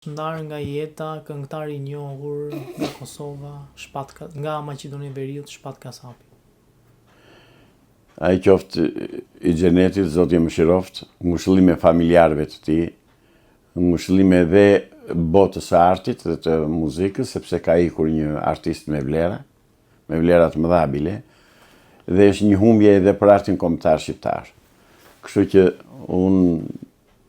Ndarë nga jeta, këngëtar i njohur nga Kosova, nga Maqedonia e Veriut, Shpat Kasapi. Ai qoftë i xhenetit, Zoti e mëshiroft, ngushëllime familjarëve të tij, ngushëllime edhe botës së artit dhe të muzikës, sepse ka ikur një artist me vlera të mëdha bile, dhe është një humbje edhe për artin kombëtar shqiptar. Kështu që unë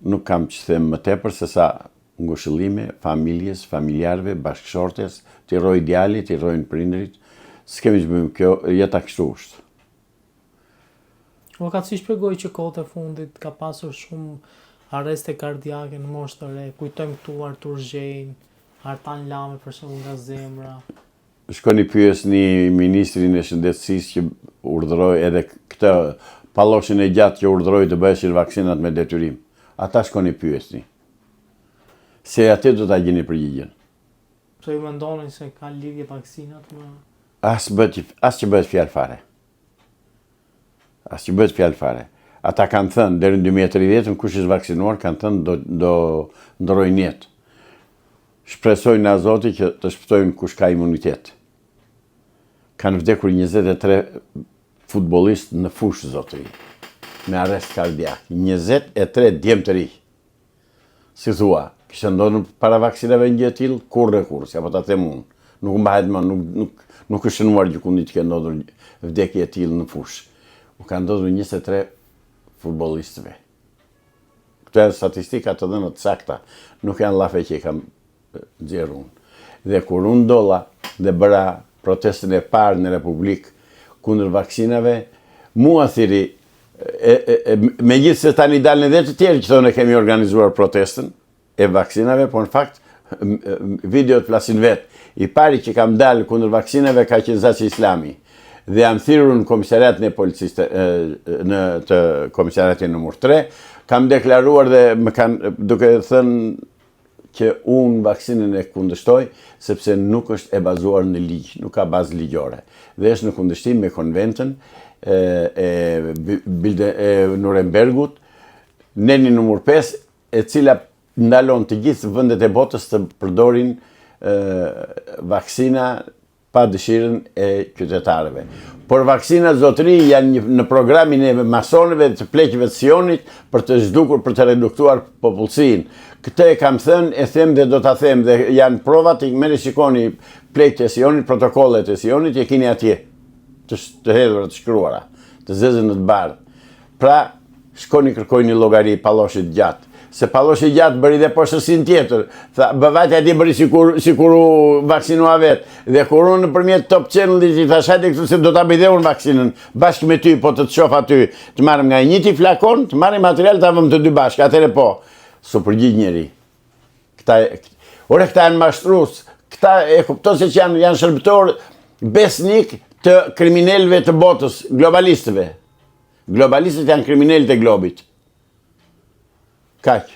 nuk kam që them më tepër se sa ngushëllime familjes, familjarëve, bashkëshortes, t'i rroj djalit, t'i rrojnë prindrit, s'kemi që bëjmë kjo, jeta kështu është. Ka si shpjegoj që kohët e fundit ka pasur shumë arreste kardiake në moshë të re, kujtojmë këtu Artur Zhejn, Artan Lame për shembull nga Zemra. Shkoni pyesni ministrin e shëndetësisë që urdhëroi edhe këtë palloshin e gjatë që urdhëroi të bëheshin vaksinat me detyrim. Ata shkoni pyesni. Se atë do ta gjeni përgjigjen. Pse ju mendoni se ka lidhje vaksinat me As që bëhet fjalë fare. As që bëhet fjalë fare. Ata kanë thënë deri në 2030 kush është vaksinuar kanë thënë do ndrojnë jetë. Shpresojnë nga Zoti që të shpëtojnë kush ka imunitet. Kanë vdekur 23 futbollistë në fushë, zotëri, me arrest kardiak. 23 djemë të ri. Si thua, kishte ndodhur para vaksinave një gjë e tillë, kurrë, si apo ta them unë. Nuk mbahet më, nuk është shënuar gjykundit që ka ndodhur vdekje e tillë në fushë. U ka ndodhur 23 futbollistëve. Këto janë statistika të dhëna të sakta, nuk janë llafe që i kam nxjerrë unë. Dhe kur unë dolla dhe bëra protestën e parë në Republikë kundër vaksinave, mua thiri, megjithëse tani dalën edhe të tjerë që thonë kemi organizuar protestën e vaksinave, por në fakt videot flasin vetë. I pari që kam dalë kundër vaksinave ka qenë Zaçi Islami. Dhe jam thirrur në komisariatin e policisë të komisariatin numër 3, kam deklaruar dhe më kanë duke thënë që unë vaksinën e kundërshtoj sepse nuk është e bazuar në ligj, nuk ka bazë ligjore. Dhe është në kundërshtim me konventën e Nurembergut, neni numër 5, e cila ndalon të gjithë vendet e botës të përdorin vaksina pa dëshirën e qytetarëve. Por vaksina, zotëri, janë në programin e masonëve të pleqëve të Sionit për të zhdukur, për të reduktuar popullsinë. Këtë e kam thënë, e them dhe do ta them, dhe janë provat, merrni shikoni pleqët e Sionit, protokollet e Sionit, e keni atje, të hedhura, të shkruara, të zezën në të bardhë. Pra, shkoni kërkojni llogari palloshit gjatë. Se palloshi gjatë bëri dhe poshtësinë tjetër. Tha, bëvajtë ati bëri si kur u vaksinua vetë. Dhe kur unë nëpërmjet Top Channel-it i thash hajde këtu se do ta bëj dhe unë vaksinën, bashkë me ty, po të shoh aty, të marrim nga njëti flakon, të marrim material, ta vëmë të dy bashkë, atëre po. Su përgjigj njeri. Ore këta janë mashtrues, këta e kupton se që janë shërbëtor besnik të kriminalëve të botës, globalistëve. Globalistët janë kriminalët e globit. Kaq.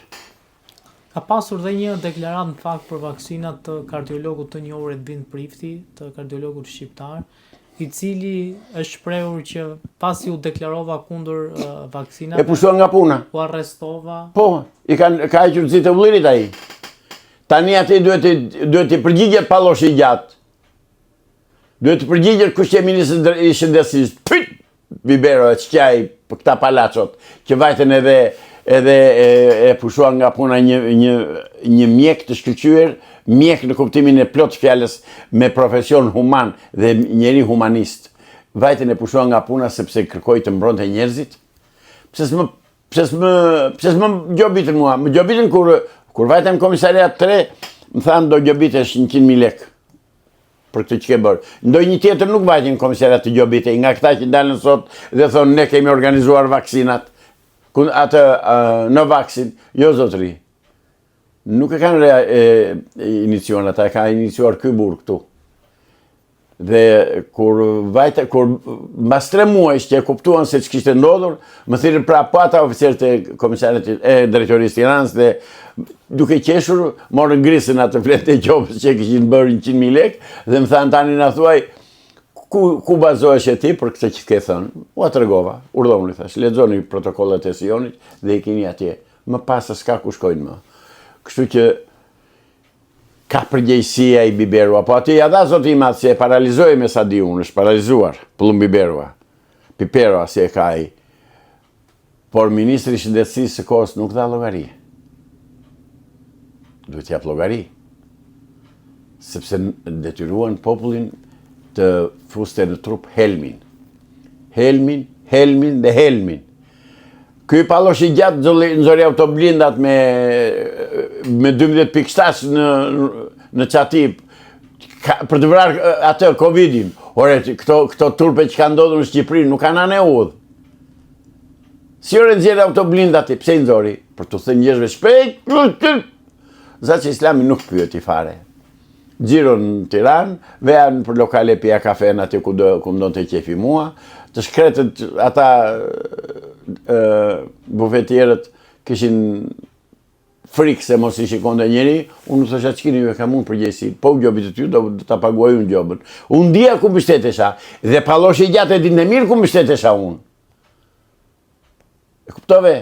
Ka pasur dhe një deklaratë në fakt për vaksinat të kardiologut të njohur Edvin Prifti, të kardiologut shqiptar, i cili është shprehur që pasi u deklarova kundër vaksinave, e pushtua nga puna. U arrestova. Po, ka hequr zi të ullirit ai. Tani aty duhet të përgjigjet palloshi i gjatë. Duhet të përgjigjet kush që ministri i shëndetësisë. Pyt Bibero e çqaj për këta palacot që vajten edhe e pushua nga puna një mjek të shkëlqyer, mjek në kuptimin e plot fjalës me profesion human dhe njeri humanist. Vajten e pushua nga puna sepse kërkoi të mbronte njerëzit. Pse s'më gjobitën mua? Më gjobitën kur vajtem në komisariat 3, më thanë do gjobitesh 100.000 lekë për këtë që ke bërë. Ndonjë tjetër nuk vajtin në komisariat të gjobitej, nga këta që dalën sot dhe thonë ne kemi organizuar vaksinat. Atë në vaksin, jo zotëri, nuk e kanë iniciuar ata, e ka iniciuar ky burr këtu. Dhe kur mbas 3 muajsh që e kuptuan se ç'kishte ndodhur, më thirrën pra po ata oficerët e komisariatit e drejtorisë Tiranës dhe duke qeshur morën grisën atë fletë e qopës që kishin bërë 100.000 lekë dhe më thanë tani na thuaj ku bazohesh e ti për këtë që ke thënë? Ua të regova, urdhoni, thash, lexoni protokollet e Sionit dhe i keni atje. Më pas s'ka ku shkojnë më. Kështu që ka përgjegjësia i Biberua, po aty ja dha zoti i madh se e paralizoi me sa di unë, është paralizuar Pullum Biberua. Piperua si e ka ai. Por ministri i shëndetësisë së kohës nuk dha llogari. Duhet jap llogari. Sepse detyruan popullin të fuste në trup helmin. Helmin dhe helmin. Ky pallosh i gjatë nxori autoblindat me 12.7 në qati për të vrarë atë Covidin. Ore, këto turpe që ka ndodhur në Shqipëri nuk kanë anë udhë. Si ore nxjerrë autoblindat i, pse i nxori? Për të thënë njerëzve shpejt. Zaç Islami nuk pyeti fare. Xhiron në Tiranë, vean për lokale pija kafen aty ku ndonte qefi mua, të shkretët ata bufetierët kishin frikë se mos i shikonte njeri, unë thosha ç'keni ju e kam unë përgjegjësi, po gjobit të ty do ta paguaj unë gjobën. Unë dia ku mbështetesha dhe palloshi i gjatë e dinte mirë ku mbështetesha unë. E kuptove?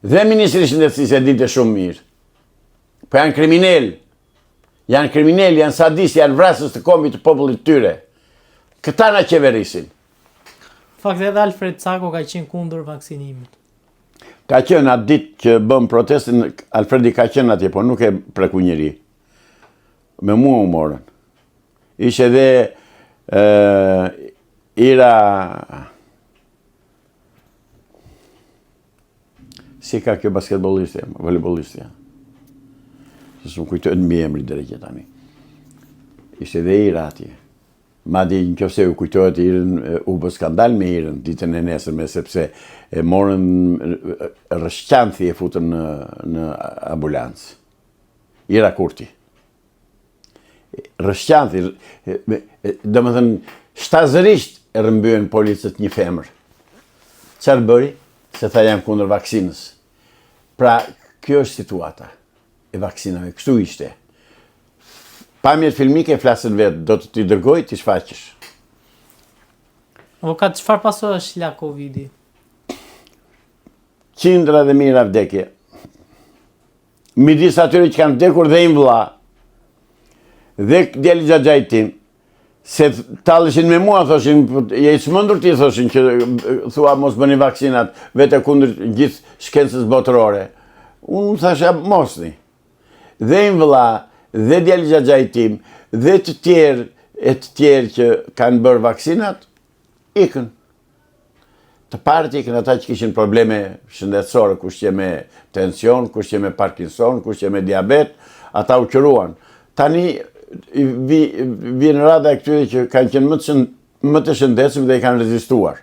Dhe ministri i shëndetësisë e dinte shumë mirë. Po janë kriminal. Janë kriminal, janë sadist, janë vrasës të kombit të popullit tyre. Këta na qeverisin. Fakt edhe Alfred Cako ka qenë kundër vaksinimit. Ka qenë atë ditë që bëm protestin, Alfredi ka qenë atje, po nuk e preku njëri. Me mua u morën. Ishe edhe Ira... Si ka kjo basketbolistja, volejbolistja. Se s'm kujtojnë mbi emri drejtë tani. Ishte edhe Ira atje. Madje nëse u kujtohet Irën, u bë skandal me Irën ditën e nesërme sepse e morën rrëshqanthi e futën në ambulancë. Ira Kurti. Rrëshqanthi, domethënë shtazërisht e rrëmbyen policët një femër. Çfarë bëri? Se tha jam kundër vaksinës. Pra, kjo është situata e vaksinave, kështu ishte. Pamjet filmike flasën vetë, do të t'i dërgoj, t'i shfaqësh. Avokat, çfarë pasojë la Covidi? Qindra dhe mijëra vdekje. Midis atyre që kanë vdekur dhe im vlla, dhe djali xhaxhait tim, se talleshin me mua, thoshin, je i çmendur ti, thoshin, që thua mos bëni vaksinat, vete kundër gjithë shkencës botërore. Unë thasha mosni. Dhe im vlla, dhe djali xhaxhait tim, dhe të tjerë që kanë bërë vaksinat, ikën. Të parët ikën ata që kishin probleme shëndetësore, kush që me tension, kush që me Parkinson, kush që me diabet, ata u qëruan. Tani vjen rada e këtyre që kanë qenë më të shëndetshëm dhe i kanë rezistuar.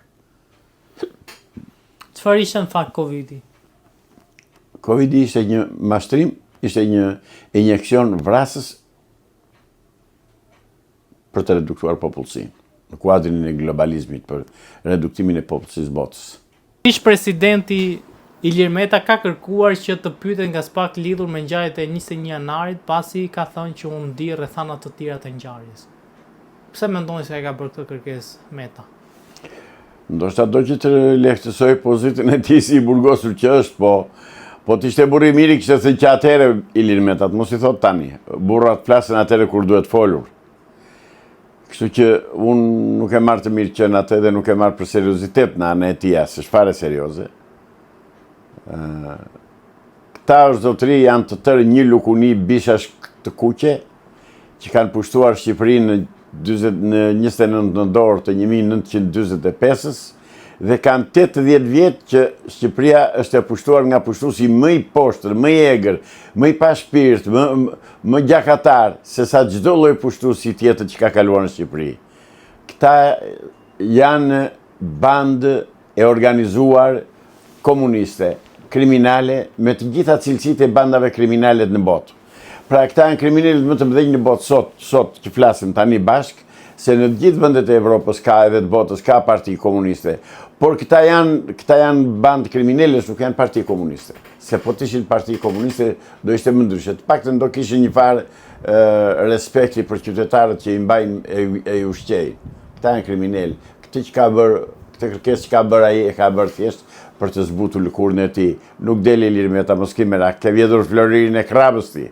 Çfarë ishte në fakt Covidi? Covidi ishte një mashtrim, ishte një injekcion vrasës për të reduktuar popullsinë, në kuadrin e globalizmit për reduktimin e popullsisë botës. Ish presidenti Ilir Meta ka kërkuar që të pyetet nga spak lidhur me ngjarjet e 21 janarit, pasi ka thënë që unë di rrethana të tjera të ngjarjes. Pse mendoni se ka bërë këtë kërkesë Meta? Ndoshta do që të lehtësoj pozitën e tij si i burgosur që është, po t'ishte burri miri kishte thënë që atëherë Ilir Meta, mos i thot tani. Burrat flasin atëherë kur duhet folur. Kështu që unë nuk e marr të mirë qenë atë dhe nuk e marr për seriozitet në anën e tij, s'është fare serioze. Këta është zotëri janë të tërë një lukuni bishash të kuqe që kanë pushtuar Shqipërinë në 29 nëntor të 1945-s dhe kanë 80 vjetë që Shqipëria është e pushtuar nga pushtuesi më i poshtër, më i egër, më i pa shpirt, më gjakatar se sa çdo lloj pushtuesi tjetër që ka kaluar në Shqipëri. Këta janë bandë e organizuar komuniste, kriminale, me të gjitha cilësitë e bandave kriminale në botë. Pra këta janë kriminalet më të mëdhenj në botë sot që flasim tani bashk, se në të gjithë vendet e Evropës ka edhe të botës ka parti komuniste. Por këta janë bandë kriminale, nuk janë parti komuniste. Se po të ishin parti komuniste, do ishte më ndryshe. Të paktën do kishin një farë respekti për qytetarët që i mbajnë e i ushqejnë. Këta janë kriminale. Këtë kërkesë që ka bërë ai e ka bërë thjesht për të zbutur lëkurën e tij. Nuk deli Ilir Meta, mos ki merak, ke vjedhur Floririn e krapës ti.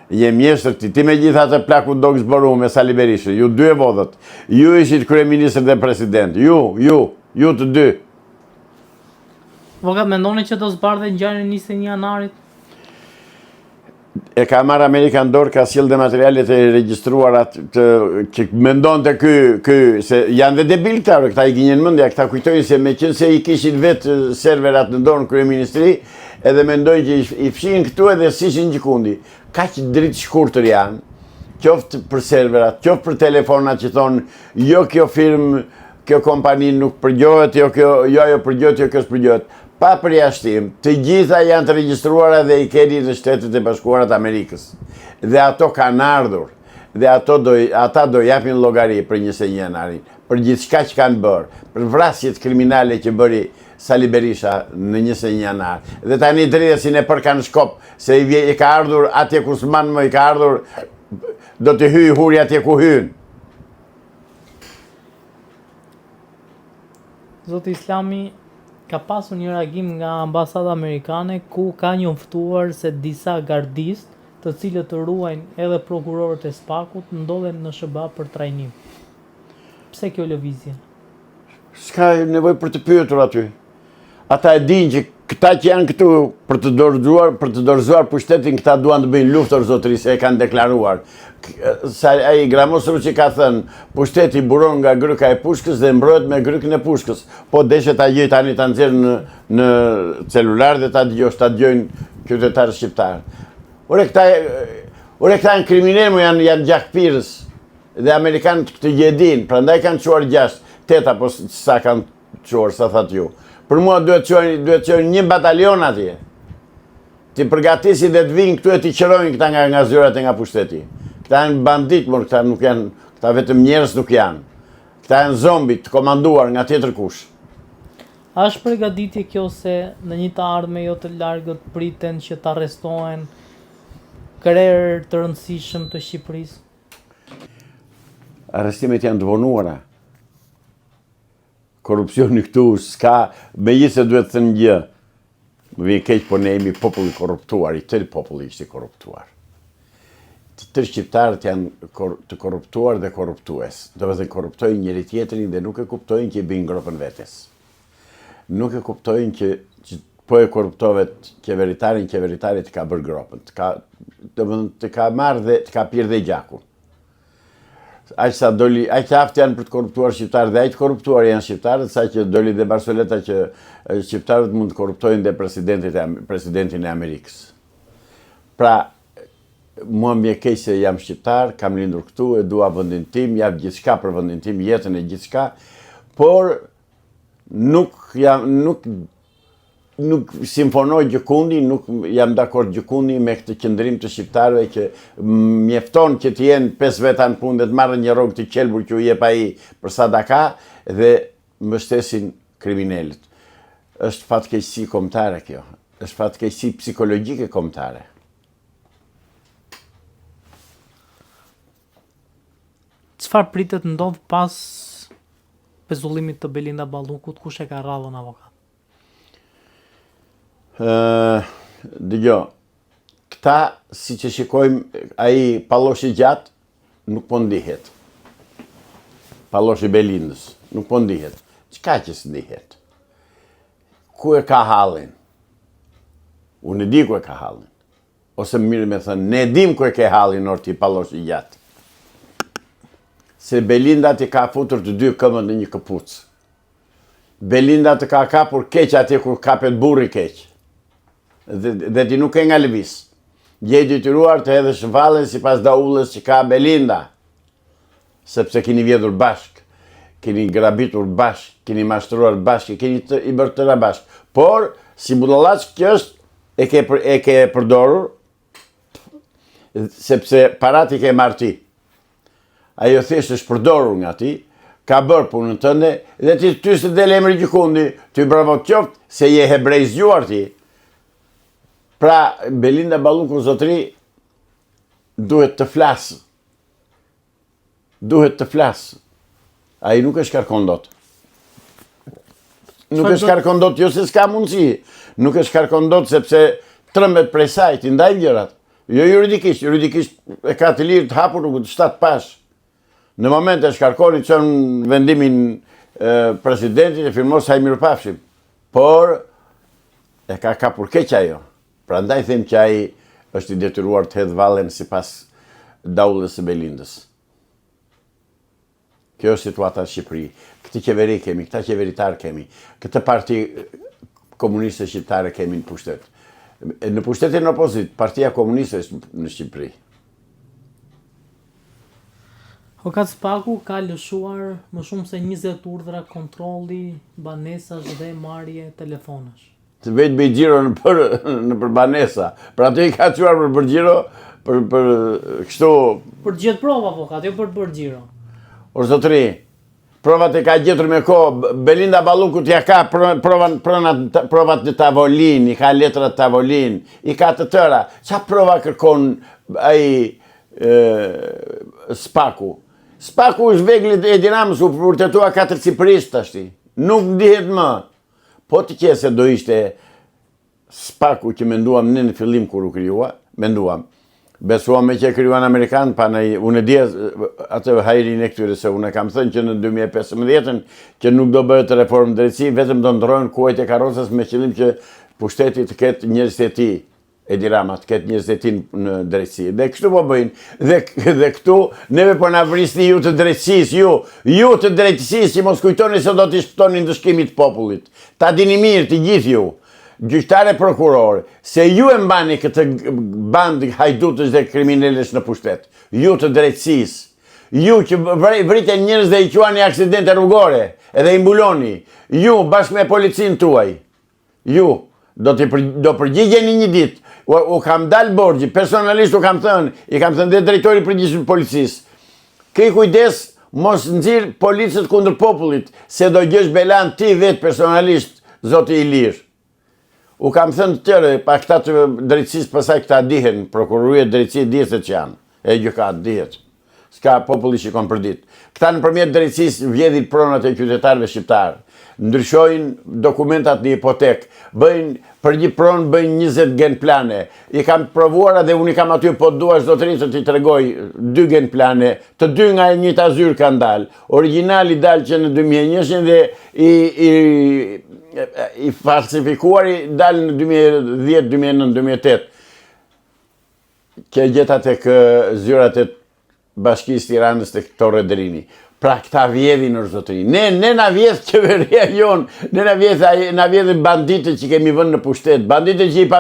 Je mjeshtër ti me gjitha të plaku do zboru me Sali Berishën, ju dy e vodhët, ju ishit kryeministër dhe president, ju të dy. Voka, mendoni që do zbardhe ngjarjen 21 janarit? E ka marrë Amerika në dorë, ka sjell dhe materialet e regjistruara që mendon të ky, se janë dhe debil këta i gjenjen mendja, këta kujtojnë se me qenë se i kishin vetë serverat në dorë në kryeministri, edhe mendojnë që i fshin këtu edhe s'ishin gjikundi. Kaq dritë shkurtër janë, qoftë për serverat, qoftë për telefonat që thonë, jo kjo firmë, kjo kompani nuk përgjohet, jo ajo përgjohet, jo kjo s'përgjohet. Pa përjashtim, të gjitha janë të regjistruara dhe i keni në Shtetet e Bashkuara të Amerikës. Dhe ato kanë ardhur, dhe ata do japin llogari për 21 janarin, për gjithçka që kanë bërë, për vrasjet kriminale që bëri Sali Berisha në 21 janar. Dhe tani drejtësin e përka në shkop, se i ka ardhur atje ku s'man më, i ka ardhur, do të hyj huri atje ku hyn. Zoti Islami, ka pasur një reagim nga ambasada amerikane ku ka njoftuar se disa gardistë, të cilët të ruajnë edhe prokurorët e SPAK-ut, ndodhen në SBA për trajnim. Pse kjo lëvizje? S'ka nevojë për të pyetur aty. Ata e dinë që këta që janë këtu për të dorëzuar pushtetin, këta duan të bëjnë luftë zotërisë, e kanë deklaruar. Ai Gramosru që ka thënë, pushteti buron nga gryka e pushkës dhe mbrohet me grykën e pushkës. Po deshe ta gjej tani ta nxjerr në celular dhe ta dëgjojnë qytetarë shqiptarë. Ore këta janë kriminalë, janë gjakpirës. Dhe amerikanët këtë gjedin, prandaj kanë çuar 6, 8 apo sa kanë çuar, sa thatë ju. Për mua duhet çojnë një batalion atje. Ti përgatisi dhe të vinë këtu e ti qërojnë këta nga zyrat e nga pushteti. Këta janë bandit, por këta nuk janë, këta vetëm njerëz nuk janë. Këta janë zombi të komanduar nga tjetër kush. A është përgatitje kjo se në një të ardhme jo të largët priten që të arrestohen krerë të rëndësishëm të Shqipërisë? Arrestimet janë të vonuara. Korupcioni këtu s'ka, me gjithë se duhet të thënë gjë. Më vjen keq, po ne jemi populli korruptuar, i tërë populli ishte korruptuar. Të tërë shqiptarët janë të korruptuar dhe korruptues. Do të korruptojnë njëri tjetrin dhe nuk e kuptojnë që i bëjnë gropën vetes. Nuk e kuptojnë që po e korruptovet qeveritarin të ka bërë gropën. Të ka marrë dhe të ka pirë dhe gjakun. Aq aftë janë për të korruptuar shqiptarët dhe aq korruptuar janë shqiptarët, sa që doli dhe Barsoleta që shqiptarët mund të korruptojnë dhe presidentin e Amerikës. Pra, mua më vjen keq se jam shqiptar, kam lindur këtu, e dua vendin tim, jap gjithçka për vendin tim, jetën e gjithçka, por nuk simfonoj gjikundi, nuk jam dakord gjikundi me këtë qëndrim të shqiptarëve që mjefton që të jenë 5 veta në punë dhe të marrën një rrogë të qelbur që u jep ai për sa daka dhe mbështesin kriminalët. Është fatkeqësi kombëtare kjo. Është fatkeqësi psikologjike kombëtare. Çfarë pritet ndodh pas pezullimit të Belinda Ballukut, kush e ka rradhën avokat? Dëgjo, këta si që shikojmë, ai palloshi gjatë nuk po ndihet. Palloshi Belindës nuk po ndihet. Çka që s'ndihet? Ku e ka hallin? Unë e di ku e ka hallin. Ose më mirë me thënë, ne dim ku e ke hallin orti palloshi gjatë. Se Belinda ti ka futur të dy këmbët në një këpucë. Belinda të ka kapur keq atje kur kapet burri keq. Dhe ti nuk e nga lëviz. Je detyruar të hedhësh vallen sipas daullës që ka Belinda. Sepse keni vjedhur bashk, keni grabitur bashk, keni mashtruar bashk, keni i bërë tëra bashk. Por, si budallaç kjo është e ke përdorur, sepse parat i ke marrë ti. Ajo thjesht është përdorur nga ti, ka bërë punën tënde, dhe ty së del emri gjikundi, ty bravo qoftë se je hebrejzuar ti. Pra, Belinda Balluku zotëri duhet të flasë. Duhet të flasë. Ai nuk është kërkon dot. Nuk është kërkon dot, jo se s'ka mundësi. Nuk është kërkon dot sepse trembet prej saj, ti ndaj gjërat. Jo juridikisht e ka të lirë të hapur rrugët 7 pash. Në moment e shkarkoni që në vendimin presidentit e firmos haj mirëpafshim. Por e ka kapur keq ajo. Prandaj them që ai është i detyruar të hedhë vallen sipas daullës së Belindës. Kjo është situata në Shqipëri. Këtë qeveri kemi, këta qeveritar kemi, këtë parti komuniste shqiptare kemi në pushtet. Në pushtetin në opozit, partia komuniste është në Shqipëri. Avokat Spaku ka lëshuar më shumë se 20 urdhra kontrolli, banesash dhe marrje telefonash. Të vetë bëj xhiro në për banesa. Pra ato i ka quar për xhiro, për kështu... Për të gjetë prova, avokat, jo për të bërë xhiro. O zotëri, provat e ka gjetur me kohë, Belinda Ballukut ja ka provat në tavolin, i ka letrat tavolin, i ka të tëra. Qa prova kërkon ai Spaku? Spaku është veglit e Dinamës, u vërtetua 4 Cipërisht ashti. Nuk ndihet më. Po të qese do ishte Spaku që menduam në fillim kur u kryua, menduam. Besuam me që kryuan Amerikanë, pa unë e dje atë hajrin e këtyre, se unë e kam thënë që në 2015 që nuk do bëhet reformë drejtësi, vetëm do ndrojnë kuajt e karrocës me qëllim që pushteti të ketë njerëzit e tij, Edi Rama, të ketë njerëzit e tij në drejtësi. Dhe kështu po bëjnë. Dhe këtu neve po na vrisni ju të drejtësisë, ju të drejtësisë që mos kujtoni se do t'i shpëtoni ndëshkimit popullit. Ta dini mirë të gjithë ju. Gjyqtare prokuror, se ju e mbani këtë bandë hajdutës dhe kriminellesh në pushtet. Ju të drejtësisë. Ju që vriten njerëz dhe i quani aksidente rrugore, edhe i mbuloni. Ju bashkë me policinë tuaj. Ju do përgjigjeni një ditë. U kam dalë borgji, personalisht u kam thënë, i kam thënë dhe drejtori përgjithshëm të policisë. Këj kujdes mos nxirr policët kundër popullit, se do gjesh belan ti vetë personalisht, zoti i lirë. U kam thënë të tjere, pa këta të drejtësisë pasaj këta dihen, prokuroria drejtësi dihet se që janë, e gjykat dihet. Ska populli shikon për ditë. Këta nëpërmjet drejtësisë vjedhin pronat e qytetarëve shqiptarë, ndryshojnë dokumentat në hipotek, bëjnë për një pronë bëjnë 20 gen plane. I kam provuar dhe unë i kam aty po duash zotërinë se t'i tregoj 2 gen plane, të 2 nga e njëjta zyrë kanë dalë. Origjinali dalë që në 2001 dhe i falsifikuari dalë në 2010, 2009, 2008. Që gjeta tek zyrat e Bashkisë Tiranës tek Torre Drini. Pra këta vjedhin në zotëri. Ne na vjedh qeveria jonë, ne na vjedhin banditët që kemi vënë në pushtet, banditët që i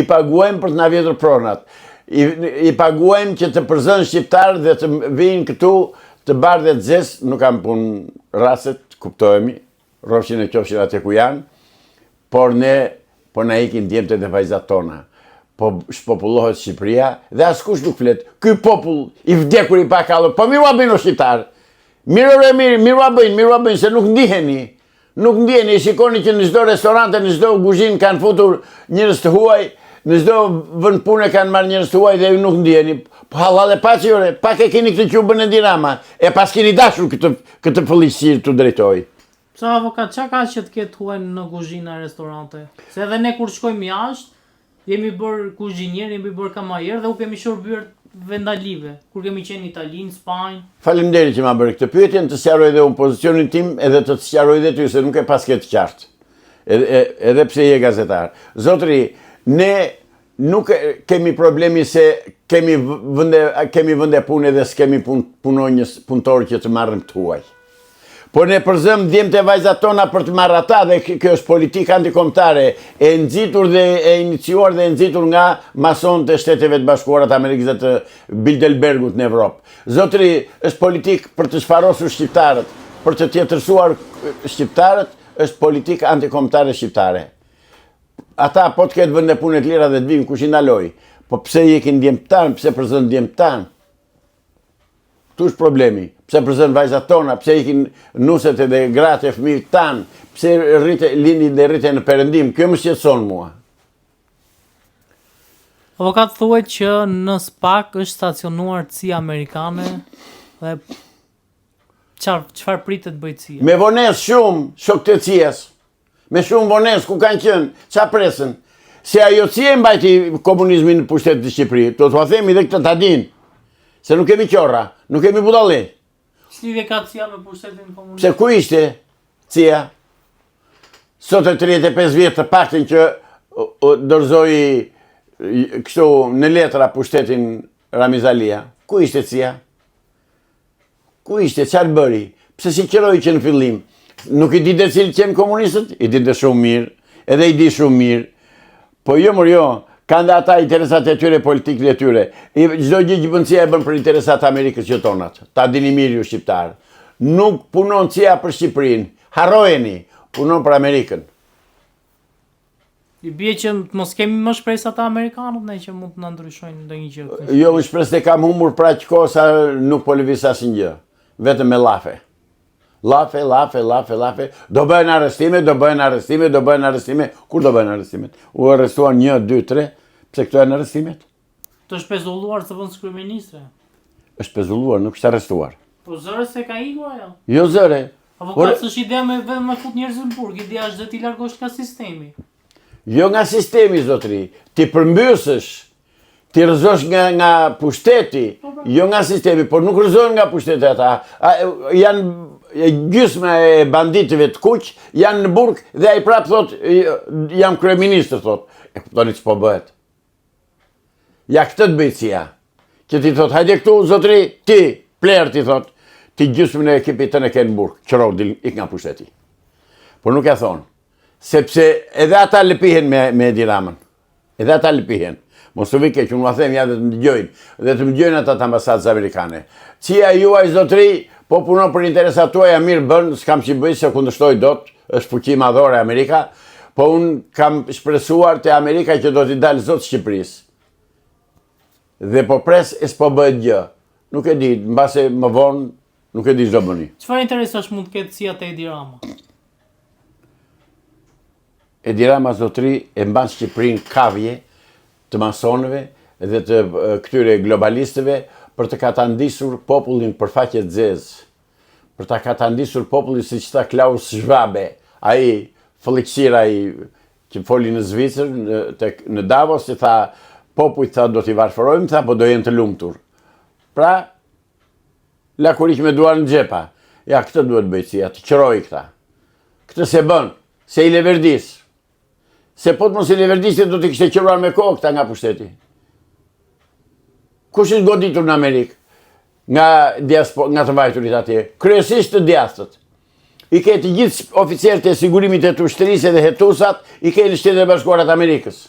paguajmë për të na vjedhur pronat. I paguajmë që të përzën shqiptarë dhe të vinë këtu të bardhë dhe të zesë, nuk kam punë raset, kuptojemi, rrofshin e qofshin atë ku janë, por ne po na ikin djemtë dhe vajzat tona. Po shpopullohet Shqipëria dhe askush nuk flet. Ky popull i vdekur i pakallur, po miru a bëjnë o shqiptarë. Miru a bëjnë, se nuk ndiheni. Nuk ndiheni, shikoni që në çdo restorante, në çdo kuzhinë kanë futur njerëz të huaj, në çdo vend pune kanë marrë njerëz të huaj dhe ju nuk ndiheni. Po hallall e paçi ore, pak e keni këtë qubën e Dinama, e pas keni dashur këtë fëllëqësi të drejtoj. Sa avokat, çka ka që të ketë huaj në kuzhina e restorante? Se edhe ne kur shkojmë jashtë, jemi bërë kuzhinier, jemi bërë kamajer dhe u kemi shërbyer vendalive, kur kemi qenë në Itali, në Spanjë. Faleminderit që ma bërë këtë pyetje, të sqaroj edhe unë pozicionin tim edhe të sqaroj edhe ty, se nuk e pas këtë qartë. Edhe pse je gazetar. Zotëri, ne nuk kemi problemi se kemi vende pune dhe s'kemi punonjës punëtorë që të marrëm të huaj. Po ne përzëm djemtë e vajzat tona për të marrë ata dhe kjo është politikë antikombëtare e nxitur dhe e iniciuar dhe e nxitur nga masonët e Shteteve të Bashkuara të Amerikës dhe të Bilderbergut në Evropë. Zotëri, është politikë për të shfarosur shqiptarët, për të tjetërsuar shqiptarët, është politikë antikombëtare shqiptare. Ata po të ketë vende pune të lira dhe të vinë kush i ndaloj, po pse ikin djemtë tanë, pse përzën djemtë tanë? Tu është problemi. Pse përzën vajzat tona, pse ikin nuset edhe gratë e fëmijët tanë, pse lindin dhe rriten në perëndim, kjo më shqetëson mua. Avokat thuhet që në SPAK është stacionuar CIA amerikane dhe çfarë pritet bëjë CIA? Me vonesë shumë, shok të CIA-s. Me shumë vonesë ku kanë qenë, çfarë presën? Se ajo si e mbajti komunizmin në pushtetin të Shqipëri, do t'ua themi dhe këtë ta din, se nuk kemi qorra, nuk kemi budalli. Ç'lidhje ka CIA me pushtetin komunist? Pse ku ishte CIA? Sot e 35 vjetë të paktën që dorëzoi kështu në letra pushtetin Ramizalia. Ku ishte CIA? Ku ishte? Çfarë bëri? Pse si qëroi që në fillim? Nuk i dite cilë qenë komunistët? I dite shumë mirë, edhe i di shumë mirë. Po jo, kanë dhe ata interesat e tyre, politikët e tyre. Çdo gjë që bën CIA e bën për interesat Amerikës që tonat. Ta dini mirë ju shqiptarë. Nuk punon CIA për Shqipërinë. Harrojeni, punon për Amerikën. I bie që mos kemi më shpresë ata amerikanët ne që mund të na ndryshojnë ndonjë gjë. Jo, më shpresë kam humbur për aq kohë sa nuk po lëviz asnjë gjë. Vetëm me llafe. Llafe. Do bëhen arrestime. Kur do bëhen arrestimet? U arrestuan 1, 2, 3. Pse këto janë arrestimet? Të shpezulluar të vëndës kryeministre. Është shpezulluar, nuk është arrestuar. Po zëre se ka ikur ajo. Jo zëre. Avokat s'është idea me fut njerëz në burg, ideja është dhe ti largosh nga sistemi. Jo nga sistemi, zotri. Ti përmbysësh, ti rëzosh nga pushteti, jo nga sistemi, por nuk rëzohen nga pushteti ata. Janë gjysma e banditëve të kuq, janë në burg dhe ai prap thot, jam kryeministër, thot. E kuptoni ç'po bëhet. Ja këtë të bëjë CIA. Që ti thot, hajde këtu, zotri, ti, pler, ti thot, ti gjysmën e ekipit të në ke në burg, qëro, ik nga pushteti. Por nuk e thonë. Sepse edhe ata lëpihen me Edi Ramën. Edhe ata lëpihen. Mos u vike që unë ma them, ja dhe të më dëgjojnë. Dhe të më dëgjojnë ata të ambasadës amerikane. CIA juaj zotri, po punon për interesat tuaja mirë bën, s'kam që bëj se kundështoj dot, është fuqi madhore Amerika, po unë kam shpresuar të Amerika që do t'i dalë zotë Shqipërisë. Dhe po pres e s'po bëhet gjë. Nuk e di, mbase më vonë, nuk e di ç'do bëni. Çfarë interesash mund të ketë CIA te Edi Rama? Edi Rama zotri e mban Shqipërinë kavje të masonëve dhe të këtyre globalistëve për të katandisur popullin për faqe të zezë. Për të katandisur popullin si që ta Klaus Schwab, ai fëlliqësira që foli në Zvicër, në Davos, që tha popujt tha do t'i varfërojmë, tha po do jenë të lumtur. Pra, lakurik me duar në xhepa. Ja, këtë duhet bëjtësia, të qëroj këta. Këtë se bën, se i leverdis. Se po të mos i leverdisit do t'i kishte qëruar me kohë këta nga pushteti. Kush është goditur në Amerikë nga të vajturit atje? Kryesisht të djastët. I ke të gjithë oficerët e sigurimit e të ushtërisë dhe hetusat, i ke në Shtetet e Bashkuara të Amerikës.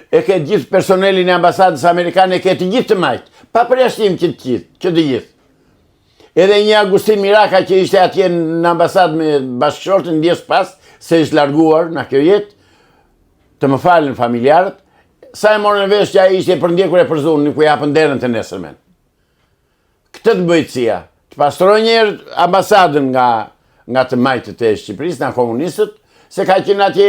E ke të gjithë personelin e ambasadës amerikane, e ke të gjithë të majtë. Pa përjashtim që të gjithë. Edhe një Agustin Miraka që ishte atje në ambasadë me bashkëshortën ndjes pas, se ishte larguar në kjo jetë, të më falën familjarët, sa e morën vesh që a ishte për ndjekur e përzunë, nuk u japën derën të nesërmen. Këtë të bëjtë CIA, të pastroj njerë ambasadën nga të majtët e Shqipërisë, nga komunistët, se ka qenë atje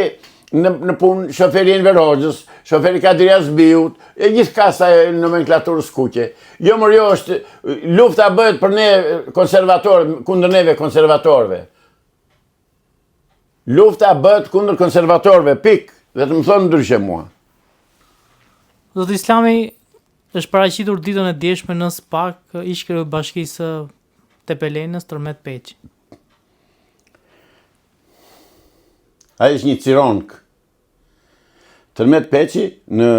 në punë shoferi Enver Hoxhës, shoferi Kadria Zbiut, e gjithë kasa e nomenklaturës kuqe. Jo mërë jo është, lufta bëhet për ne konservatorë, kundër neve konservatorëve. Lufta bëhet kundër konservatorëve, pikë. Dhe të më thonë ndryshe mua. Zoti Islami është paraqitur ditën e djeshme në SPAK ish krye bashkisë Tepelenës Tërmet Peçi. Ai është një cironk. Tërmet Peçi në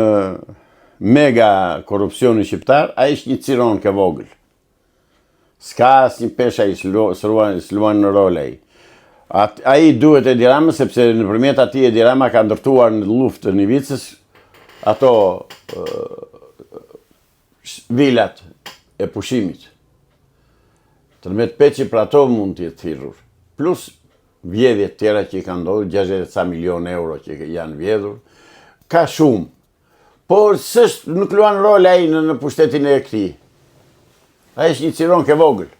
mega korrupsioni shqiptar, ai është një cironk e vogël. S'ka asnjë peshë ai s'luan në rol ai. Ai duhet Edi Rama, sepse nëpërmjet atij Edi Rama ka ndërtuar në luftë në Ivicës ato vilat e pushimit. Tërmet Peçi për ato mund të jetë thirrur. Plus vjedhjet tjera që i kanë ndodhur, 60 milion euro që janë vjedhur. Ka shumë. Por nuk luan rol ai në pushtetin e këtij. Ai është një cironk e vogël.